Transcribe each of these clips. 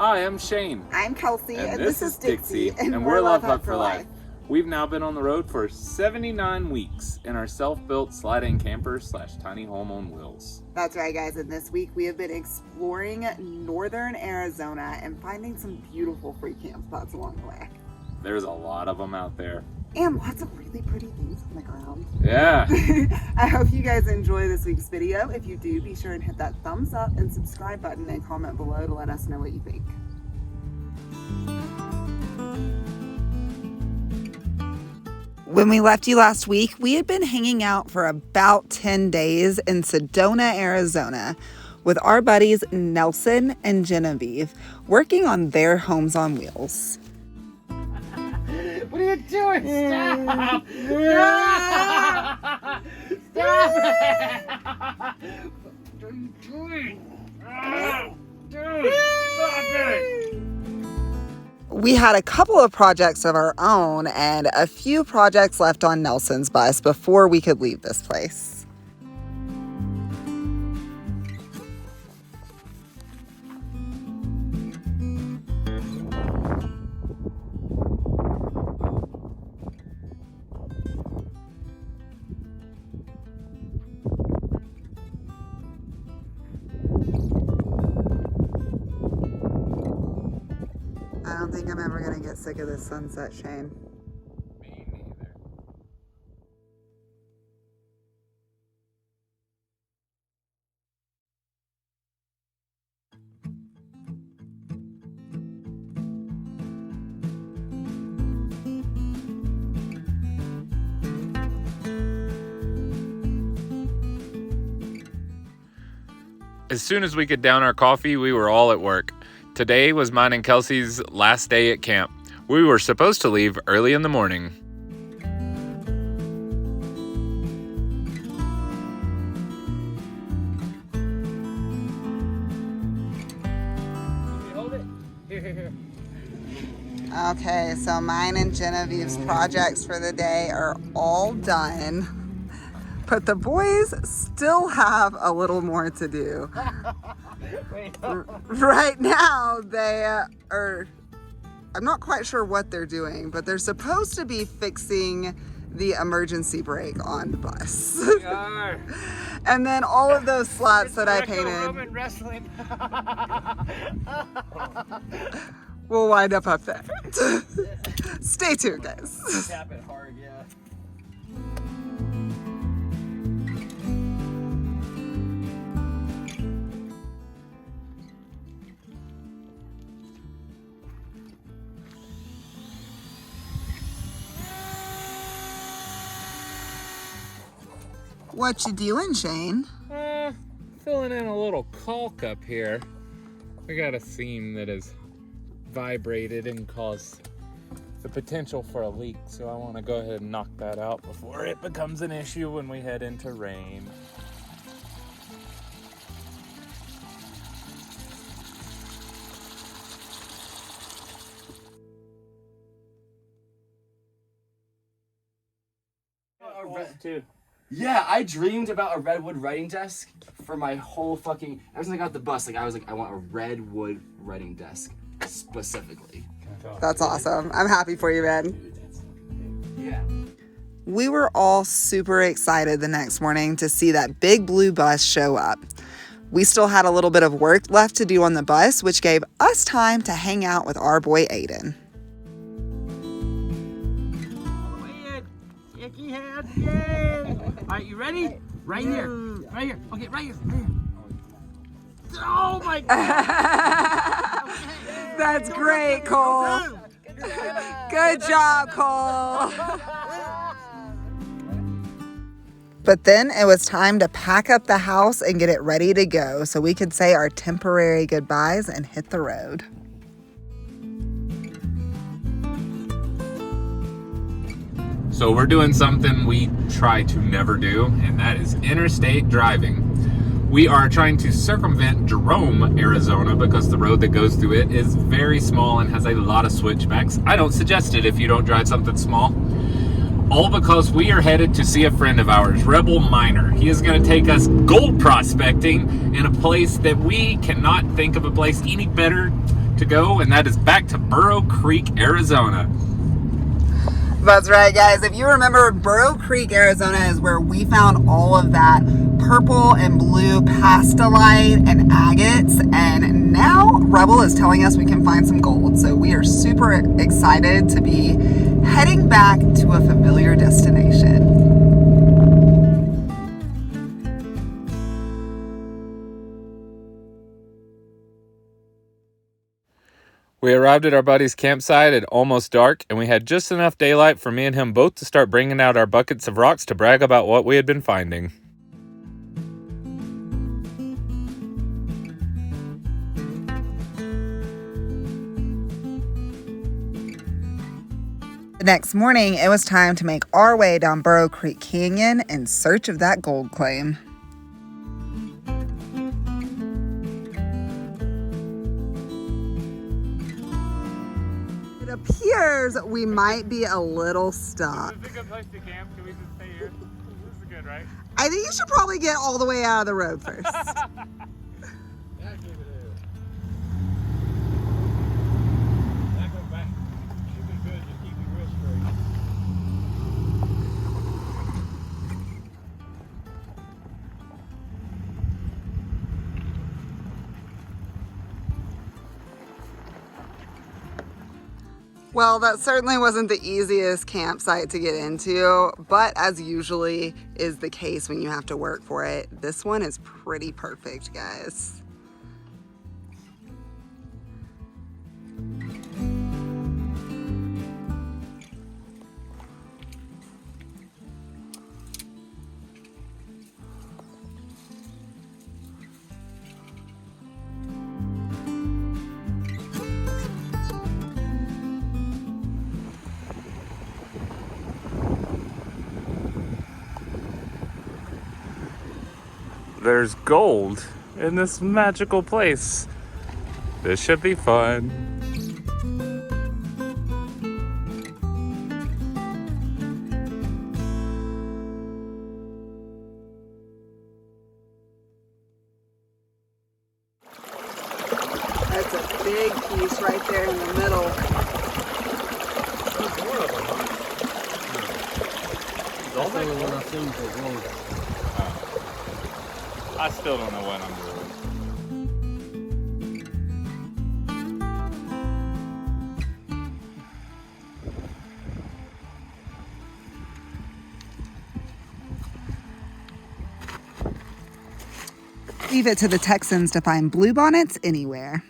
Hi, I'm Shane. I'm Kelsey, and this is Dixie, and we're Love Hut for Life. We've now been on the road for 79 weeks in our self-built slide-in camper / tiny home on wheels. That's right, guys, and this week we have been exploring northern Arizona and finding some beautiful free camp spots along the way. There's a lot of them out there. And lots of really pretty things on the ground. Yeah. I hope you guys enjoy this week's video. If you do, be sure and hit that thumbs up and subscribe button and comment below to let us know what you think. When we left you last week, we had been hanging out for about 10 days in Sedona, Arizona, with our buddies Nelson and Genevieve, working on their homes on wheels. What are you doing? Stop! Stop! Stop it! What are you doing? Dude, stop it! We had a couple of projects of our own and a few projects left on Nelson's bus before we could leave this place. I don't think I'm ever going to get sick of this sunset, Shane. Me neither. As soon as we could down our coffee, we were all at work. Today was mine and Kelsey's last day at camp. We were supposed to leave early in the morning. Okay, so mine and Genevieve's projects for the day are all done. But the boys still have a little more to do. Right now, they are, I'm not quite sure what they're doing, but they're supposed to be fixing the emergency brake on the bus. We are. And then all of those slats that I painted Wrestling. will wind up there. Stay tuned, guys. Tap it hard, yeah. What you doing, Shane? Filling in a little caulk up here. We got a seam that has vibrated and caused the potential for a leak, so I want to go ahead and knock that out before it becomes an issue when we head into rain. Yeah, I dreamed about a redwood writing desk for my whole fucking. Ever since I got the bus, I was like, I want a redwood writing desk specifically. That's awesome. I'm happy for you, man. Yeah. We were all super excited the next morning to see that big blue bus show up. We still had a little bit of work left to do on the bus, which gave us time to hang out with our boy Aiden. Icky head, yay! Alright, you ready? Right here. Right here. Okay, right here. Right here. Oh my god! That's great, Cole. Good job, Cole. But then it was time to pack up the house and get it ready to go so we could say our temporary goodbyes and hit the road. So we're doing something we try to never do, and that is interstate driving. We are trying to circumvent Jerome, Arizona, because the road that goes through it is very small and has a lot of switchbacks. I don't suggest it if you don't drive something small. All because we are headed to see a friend of ours, Rebel Miner. He is going to take us gold prospecting in a place that we cannot think of a place any better to go, and that is back to Burro Creek, Arizona. That's right, guys. If you remember, Burro Creek, Arizona is where we found all of that purple and blue pastelite and agates, and now Rebel is telling us we can find some gold. So we are super excited to be heading back to a familiar destination. We arrived at our buddy's campsite at almost dark, and we had just enough daylight for me and him both to start bringing out our buckets of rocks to brag about what we had been finding. The next morning, it was time to make our way down Burro Creek Canyon in search of that gold claim. It appears we might be a little stuck. This is a good place to camp. Can we just stay here? This is good, right? I think you should probably get all the way out of the road first. Well, that certainly wasn't the easiest campsite to get into, but as usually is the case when you have to work for it, this one is pretty perfect, guys. There's gold in this magical place. This should be fun. That's a big piece right there in the middle. I still don't know what I'm doing. Leave it to the Texans to find bluebonnets anywhere.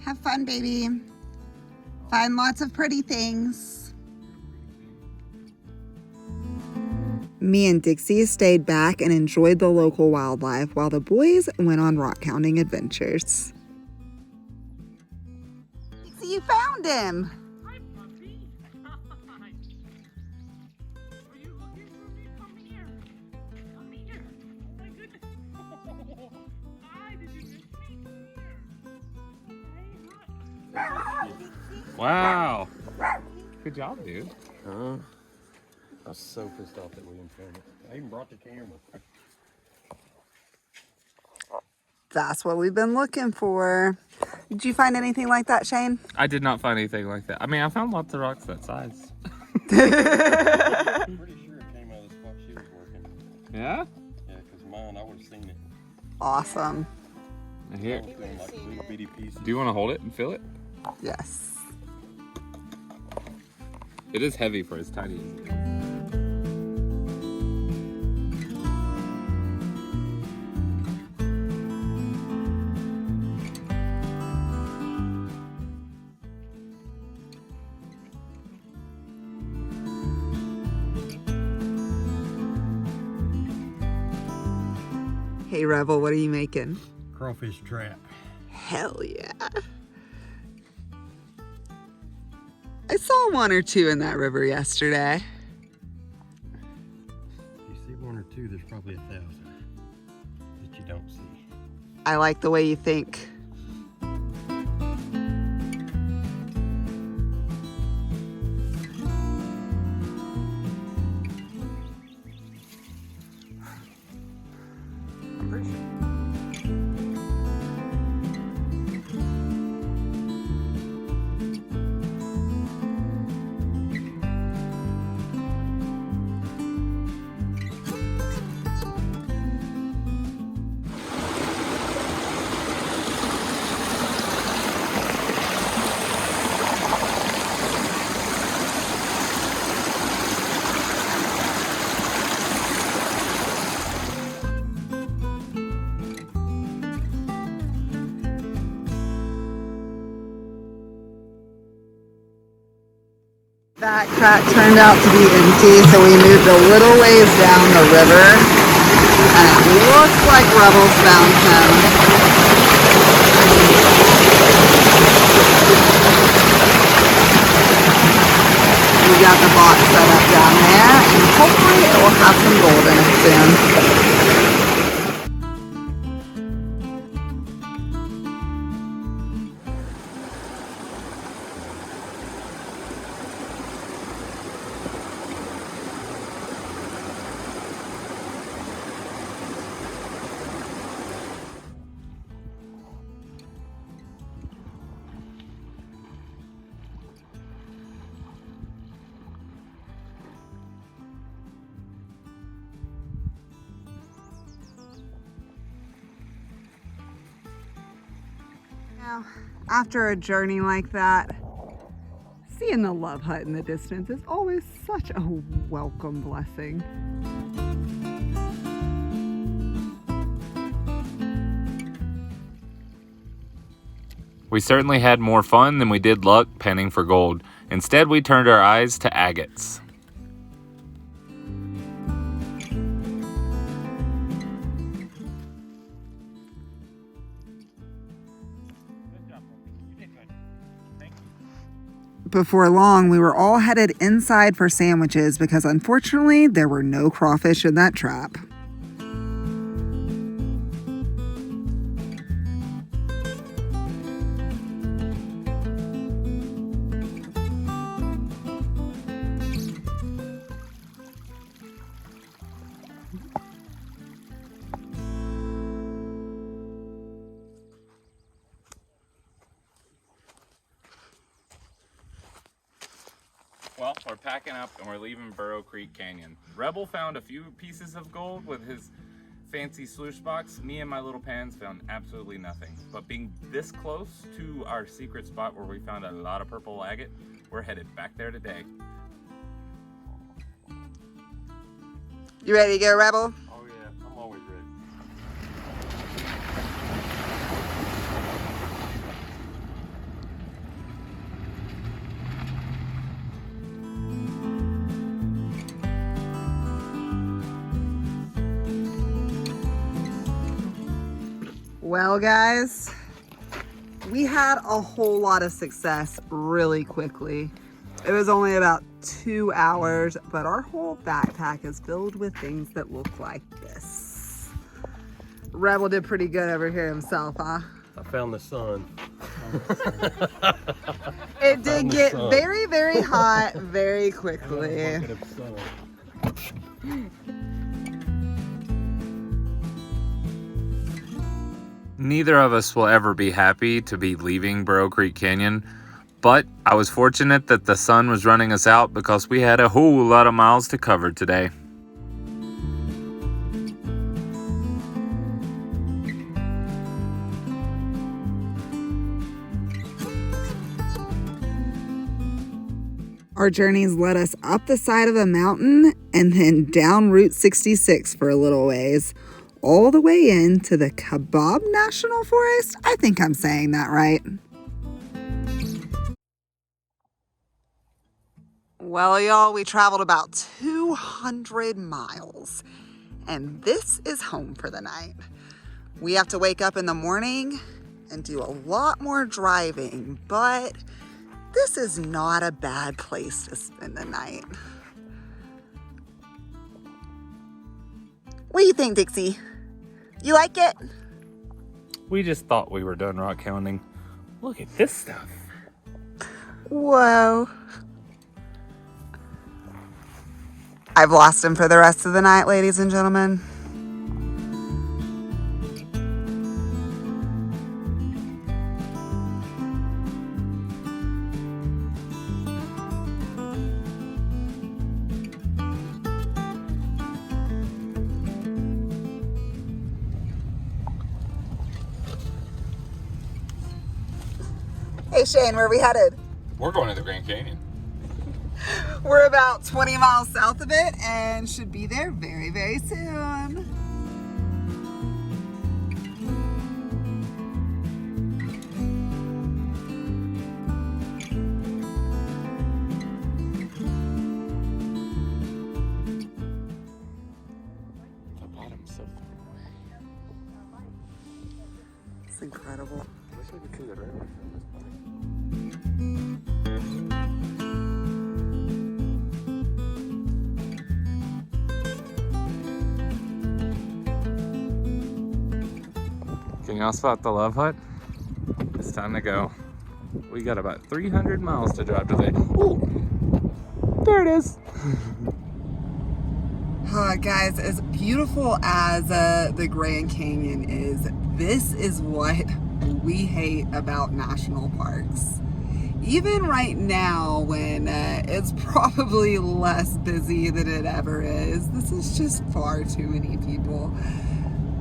Have fun, baby. Find lots of pretty things. Me and Dixie stayed back and enjoyed the local wildlife while the boys went on rock counting adventures. Dixie, you found him. Hi, puppy. Hi. Were you looking for me? Come here. Come here. Oh my goodness. Hi, did you miss me? Come here. Hey, look. Wow. Good job, dude. I was so pissed off that we didn't film it. I even brought the camera. That's what we've been looking for. Did you find anything like that, Shane? I did not find anything like that. I mean, I found lots of rocks that size. I'm pretty sure it came out of the spot she was working. Yeah? Yeah, because mine, I would have seen it. Awesome. Here. I was doing like little bitty pieces. Do you want to hold it and feel it? Yes. It is heavy for as tiny as it is. Hey Rebel, what are you making? Crawfish trap. Hell yeah. I saw one or two in that river yesterday. If you see one or two, there's probably 1,000 that you don't see. I like the way you think. That track turned out to be empty, so we moved a little ways down the river, and it looks like Rebels found him. We got the box set up down there, and hopefully it will have some gold in it soon. Now, after a journey like that, seeing the love hut in the distance is always such a welcome blessing. We certainly had more fun than we did luck penning for gold. Instead, we turned our eyes to agates. Before long, we were all headed inside for sandwiches because unfortunately there were no crawfish in that trap. Well, we're packing up and we're leaving Burro Creek Canyon. Rebel found a few pieces of gold with his fancy sluice box. Me and my little pans found absolutely nothing. But being this close to our secret spot where we found a lot of purple agate, we're headed back there today. You ready to go, Rebel? Oh yeah, I'm always ready. Well, guys, we had a whole lot of success really quickly. It was only about 2 hours, but our whole backpack is filled with things that look like this. Rebel did pretty good over here himself, huh? I found the sun. It did get very, very hot very quickly. Neither of us will ever be happy to be leaving Burro Creek Canyon, but I was fortunate that the sun was running us out because we had a whole lot of miles to cover today. Our journeys led us up the side of a mountain and then down Route 66 for a little ways, all the way into the Kabob National Forest. I think I'm saying that right. Well, y'all, we traveled about 200 miles, and this is home for the night. We have to wake up in the morning and do a lot more driving, but this is not a bad place to spend the night. What do you think, Dixie? You like it? We just thought we were done rock hounding. Look at this stuff. Whoa. I've lost him for the rest of the night, ladies and gentlemen. Hey Shane, where are we headed? We're going to the Grand Canyon. We're about 20 miles south of it and should be there very, very soon. The bottom's so far away. It's incredible. I wish I could see the railroad from this point. Can y'all spot the Love Hut? It's time to go. We got about 300 miles to drive today. Ooh, there it is. Guys, as beautiful as the Grand Canyon is, this is what we hate about national parks. Even right now, when it's probably less busy than it ever is, this is just far too many people.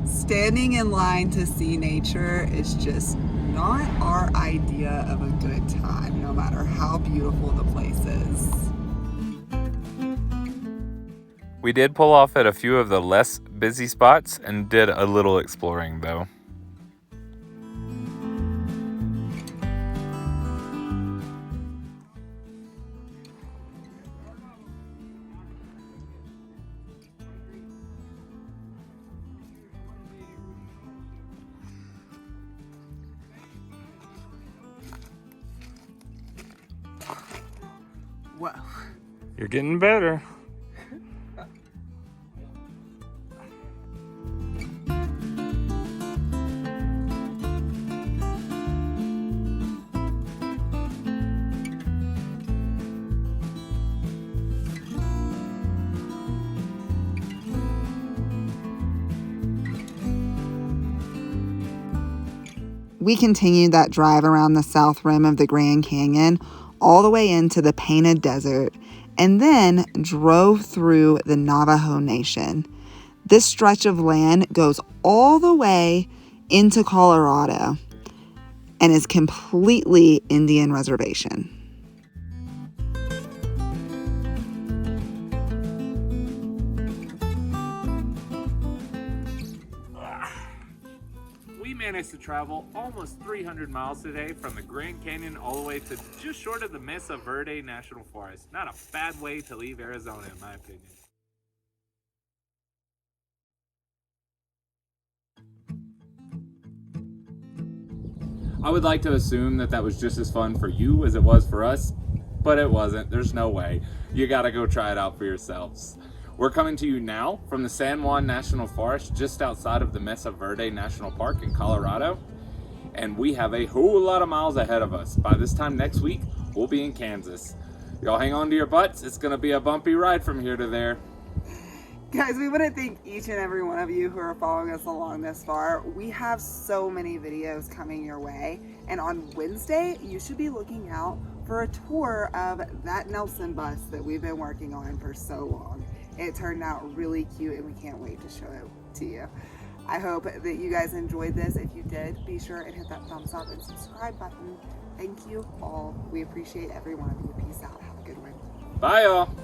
Standing in line to see nature is just not our idea of a good time, no matter how beautiful the place is. We did pull off at a few of the less busy spots and did a little exploring though. Whoa. You're getting better. We continued that drive around the south rim of the Grand Canyon all the way into the Painted Desert and then drove through the Navajo Nation. This stretch of land goes all the way into Colorado and is completely Indian reservation. We managed to travel almost 300 miles today from the Grand Canyon all the way to just short of the Mesa Verde National Forest. Not a bad way to leave Arizona, in my opinion. I would like to assume that that was just as fun for you as it was for us, but it wasn't. There's no way. You gotta go try it out for yourselves. We're coming to you now from the San Juan National Forest, just outside of the Mesa Verde National Park in Colorado. And we have a whole lot of miles ahead of us. By this time next week, we'll be in Kansas. Y'all hang on to your butts. It's gonna be a bumpy ride from here to there. Guys, we want to thank each and every one of you who are following us along this far. We have so many videos coming your way. And on Wednesday, you should be looking out for a tour of that Nelson bus that we've been working on for so long. It turned out really cute and we can't wait to show it to you. I hope that you guys enjoyed this. If you did, be sure and hit that thumbs up and subscribe button. Thank you all. We appreciate every one of you. Peace out. Have a good one. Bye, y'all.